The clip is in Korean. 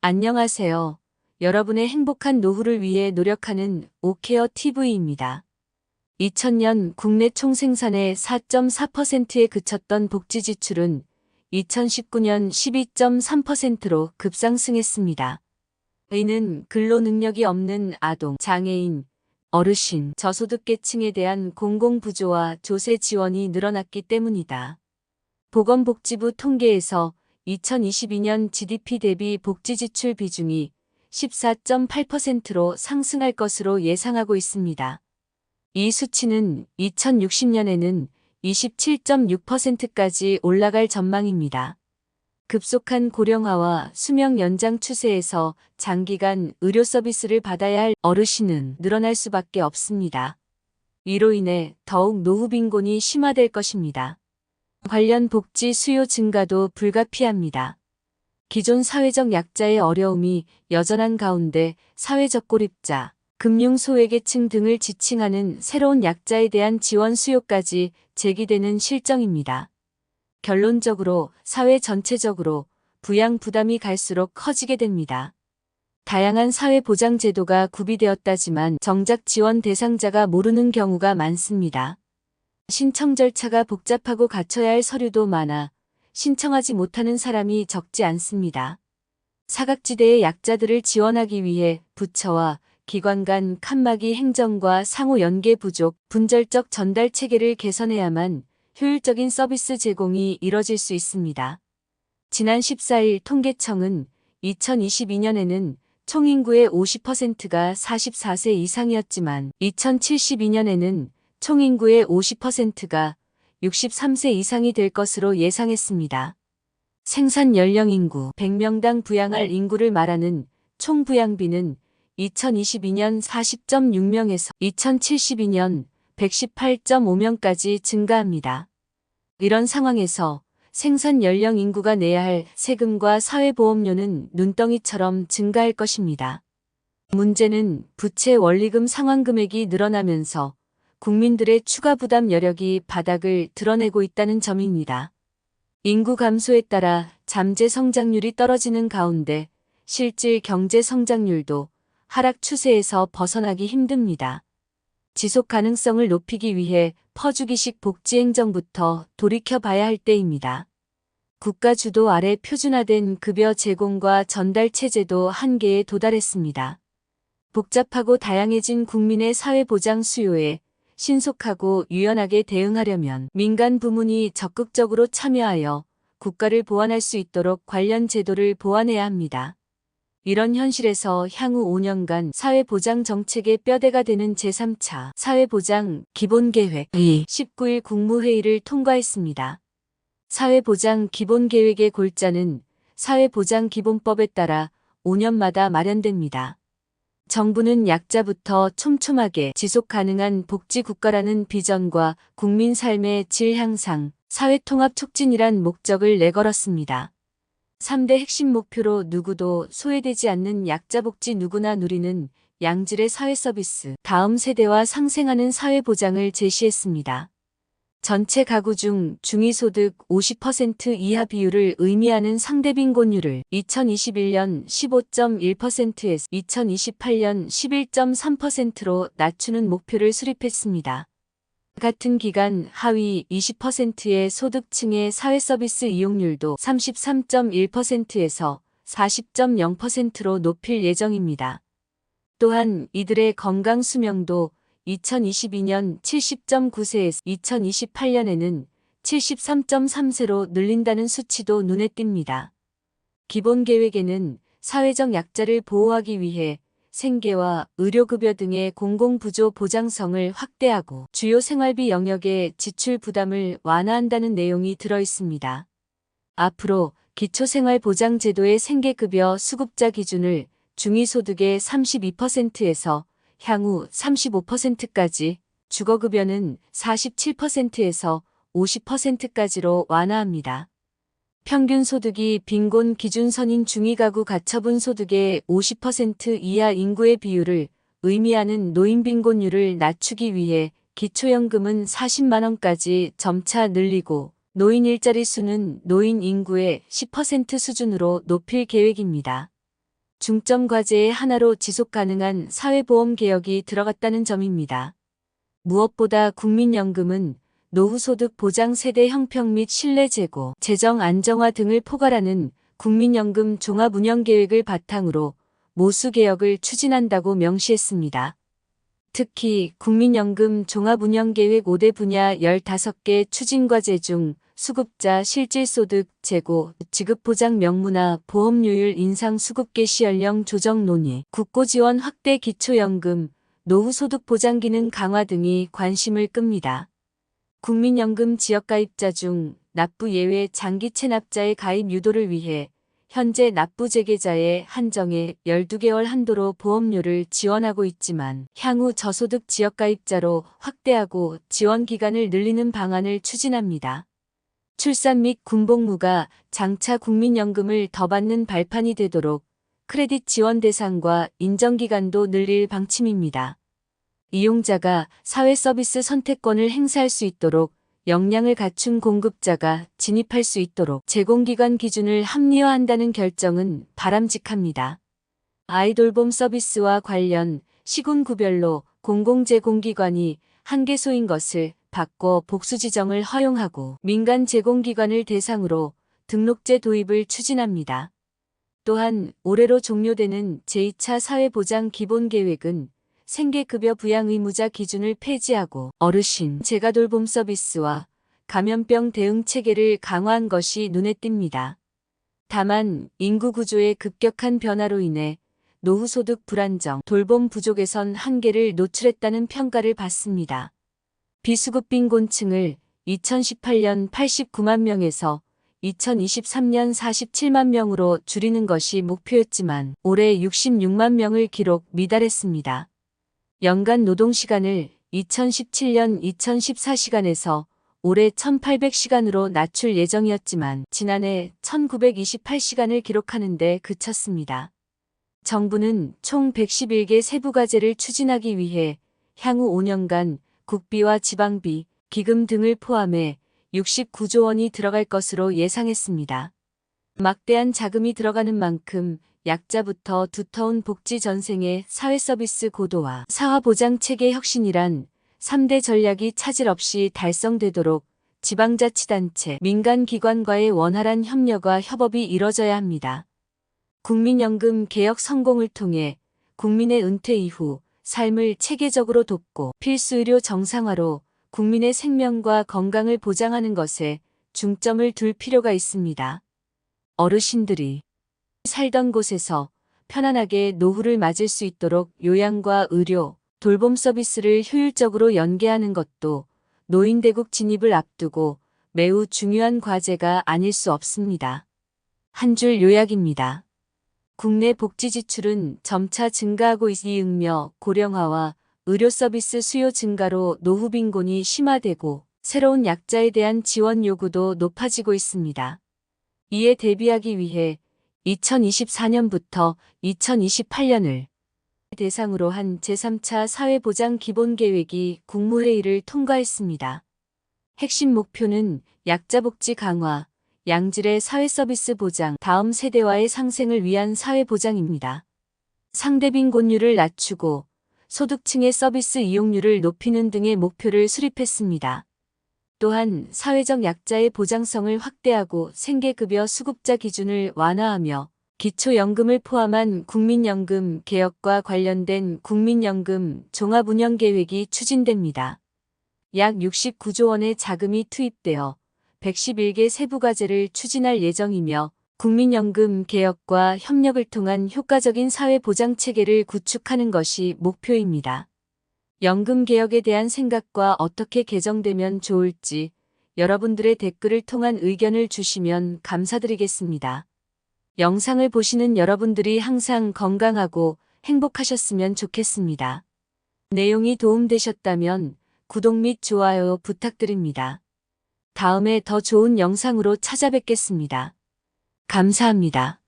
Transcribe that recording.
안녕하세요. 여러분의 행복한 노후를 위해 노력하는 오케어 TV입니다. 2000년 국내 총생산의 4.4%에 그쳤던 복지 지출은 2019년 12.3%로 급상승했습니다. 이는 근로 능력이 없는 아동, 장애인, 어르신, 저소득계층에 대한 공공부조와 조세 지원이 늘어났기 때문이다. 보건복지부 통계에서 2022년 GDP 대비 복지 지출 비중이 14.8%로 상승할 것으로 예상하고 있습니다. 이 수치는 2060년에는 27.6%까지 올라갈 전망입니다. 급속한 고령화와 수명 연장 추세에서 장기간 의료 서비스를 받아야 할 어르신은 늘어날 수밖에 없습니다. 이로 인해 더욱 노후 빈곤이 심화될 것입니다. 관련 복지 수요 증가도 불가피합니다. 기존 사회적 약자의 어려움이 여전한 가운데 사회적 고립자, 금융소외계층 등을 지칭하는 새로운 약자에 대한 지원 수요까지 제기되는 실정입니다. 결론적으로 사회 전체적으로 부양 부담이 갈수록 커지게 됩니다. 다양한 사회보장 제도가 구비되었다지만 정작 지원 대상자가 모르는 경우가 많습니다. 신청 절차가 복잡하고 갖춰야 할 서류도 많아 신청하지 못하는 사람이 적지 않습니다. 사각지대의 약자들을 지원하기 위해 부처와 기관 간 칸막이 행정과 상호 연계 부족, 분절적 전달 체계를 개선해야만 효율적인 서비스 제공이 이뤄질 수 있습니다. 지난 14일 통계청은 2022년에는 총 인구의 50%가 44세 이상이었지만 2072년에는 총 인구의 50%가 63세 이상이 될 것으로 예상했습니다. 생산 연령 인구 100명당 부양할 인구를 말하는 총 부양비는 2022년 40.6명에서 2072년 118.5명까지 증가합니다. 이런 상황에서 생산 연령 인구가 내야 할 세금과 사회보험료는 눈덩이처럼 증가할 것입니다. 문제는 부채 원리금 상환 금액이 늘어나면서 국민들의 추가 부담 여력이 바닥을 드러내고 있다는 점입니다. 인구 감소에 따라 잠재 성장률이 떨어지는 가운데 실질 경제 성장률도 하락 추세에서 벗어나기 힘듭니다. 지속 가능성을 높이기 위해 퍼주기식 복지 행정부터 돌이켜봐야 할 때입니다. 국가 주도 아래 표준화된 급여 제공과 전달 체제도 한계에 도달했습니다. 복잡하고 다양해진 국민의 사회보장 수요에 신속하고 유연하게 대응하려면 민간 부문이 적극적으로 참여하여 국가를 보완할 수 있도록 관련 제도를 보완해야 합니다. 이런 현실에서 향후 5년간 사회보장 정책의 뼈대가 되는 제3차 사회보장 기본계획이 19일 국무회의를 통과했습니다. 사회보장 기본계획의 골자는 사회보장기본법에 따라 5년마다 마련됩니다. 정부는 약자부터 촘촘하게 지속 가능한 복지 국가라는 비전과 국민 삶의 질 향상, 사회통합 촉진이란 목적을 내걸었습니다. 3대 핵심 목표로 누구도 소외되지 않는 약자 복지 누구나 누리는 양질의 사회 서비스, 다음 세대와 상생하는 사회보장을 제시했습니다. 전체 가구 중 중위소득 50% 이하 비율을 의미하는 상대빈곤율을 2021년 15.1%에서 2028년 11.3%로 낮추는 목표를 수립했습니다. 같은 기간 하위 20%의 소득층의 사회서비스 이용률도 33.1%에서 40.0%로 높일 예정입니다. 또한 이들의 건강 수명도 2022년 70.9세에서 2028년에는 73.3세로 늘린다는 수치도 눈에 띕니다. 기본계획에는 사회적 약자를 보호하기 위해 생계와 의료급여 등의 공공부조 보장성을 확대하고 주요 생활비 영역의 지출 부담을 완화한다는 내용이 들어 있습니다. 앞으로 기초생활보장제도의 생계급여 수급자 기준을 중위소득의 32%에서 향후 35%까지, 주거급여는 47%에서 50%까지로 완화합니다. 평균 소득이 빈곤 기준선인 중위가구 가처분 소득의 50% 이하 인구의 비율을 의미하는 노인빈곤율을 낮추기 위해 기초연금은 40만원까지 점차 늘리고 노인 일자리 수는 노인 인구의 10% 수준으로 높일 계획입니다. 중점 과제의 하나로 지속 가능한 사회보험 개혁이 들어갔다는 점입니다. 무엇보다 국민연금은 노후소득 보장 세대 형평 및 신뢰 제고, 재정 안정화 등을 포괄하는 국민연금 종합운영계획을 바탕으로 모수 개혁을 추진한다고 명시했습니다. 특히 국민연금 종합운영계획 5대 분야 15개 추진과제 중 수급자 실질소득 제고, 지급보장 명문화, 보험료율 인상, 수급 개시 연령 조정 논의, 국고지원 확대, 기초연금, 노후소득 보장 기능 강화 등이 관심을 끕니다. 국민연금 지역가입자 중 납부 예외 장기 체납자의 가입 유도를 위해 현재 납부 재개자의 한정에 12개월 한도로 보험료를 지원하고 있지만 향후 저소득 지역가입자로 확대하고 지원 기간을 늘리는 방안을 추진합니다. 출산 및 군복무가 장차 국민연금을 더 받는 발판이 되도록 크레딧 지원 대상과 인정기간도 늘릴 방침입니다. 이용자가 사회서비스 선택권을 행사할 수 있도록 역량을 갖춘 공급자가 진입할 수 있도록 제공기관 기준을 합리화한다는 결정은 바람직합니다. 아이돌봄 서비스와 관련 시군구별로 공공제공기관이 한계소인 것을 바꿔 복수 지정을 허용하고 민간 제공기관을 대상으로 등록제 도입을 추진합니다. 또한 올해로 종료되는 제2차 사회보장 기본계획은 생계급여 부양 의무자 기준을 폐지하고 어르신 재가돌봄 서비스와 감염병 대응 체계를 강화한 것이 눈에 띕니다. 다만 인구 구조의 급격한 변화로 인해 노후소득 불안정, 돌봄 부족에선 한계를 노출했다는 평가를 받습니다. 비수급 빈곤층을 2018년 89만 명에서 2023년 47만 명으로 줄이는 것이 목표였지만 올해 66만 명을 기록 미달했습니다. 연간 노동시간을 2017년 2014시간에서 올해 1800시간으로 낮출 예정이었지만 지난해 1928시간을 기록하는 데 그쳤습니다. 정부는 총 111개 세부과제를 추진하기 위해 향후 5년간 국비와 지방비, 기금 등을 포함해 69조 원이 들어갈 것으로 예상했습니다. 막대한 자금이 들어가는 만큼 약자부터 두터운 복지 전생의 사회서비스 고도화, 사화보장체계 혁신이란 3대 전략이 차질 없이 달성되도록 지방자치단체, 민간기관과의 원활한 협력과 협업이 이뤄져야 합니다. 국민연금 개혁 성공을 통해 국민의 은퇴 이후 삶을 체계적으로 돕고 필수의료 정상화로 국민의 생명과 건강을 보장하는 것에 중점을 둘 필요가 있습니다. 어르신들이 살던 곳에서 편안하게 노후를 맞을 수 있도록 요양과 의료, 돌봄 서비스를 효율적으로 연계하는 것도 노인대국 진입을 앞두고 매우 중요한 과제가 아닐 수 없습니다. 한 줄 요약입니다. 국내 복지 지출은 점차 증가하고 있으며 고령화와 의료 서비스 수요 증가로 노후 빈곤이 심화되고 새로운 약자에 대한 지원 요구도 높아지고 있습니다. 이에 대비하기 위해 2024년부터 2028년을 대상으로 한 제3차 사회보장 기본계획이 국무회의를 통과했습니다. 핵심 목표는 약자복지 강화, 양질의 사회서비스 보장, 다음 세대와의 상생을 위한 사회보장입니다. 상대 빈곤율을 낮추고 소득층의 서비스 이용률을 높이는 등의 목표를 수립했습니다. 또한 사회적 약자의 보장성을 확대하고 생계급여 수급자 기준을 완화하며 기초연금을 포함한 국민연금 개혁과 관련된 국민연금 종합운영계획이 추진됩니다. 약 69조 원의 자금이 투입되어 111개 세부과제를 추진할 예정이며 국민연금 개혁과 협력을 통한 효과적인 사회보장체계를 구축하는 것이 목표입니다. 연금 개혁에 대한 생각과 어떻게 개정되면 좋을지 여러분들의 댓글을 통한 의견을 주시면 감사드리겠습니다. 영상을 보시는 여러분들이 항상 건강하고 행복하셨으면 좋겠습니다. 내용이 도움되셨다면 구독 및 좋아요 부탁드립니다. 다음에 더 좋은 영상으로 찾아뵙겠습니다. 감사합니다.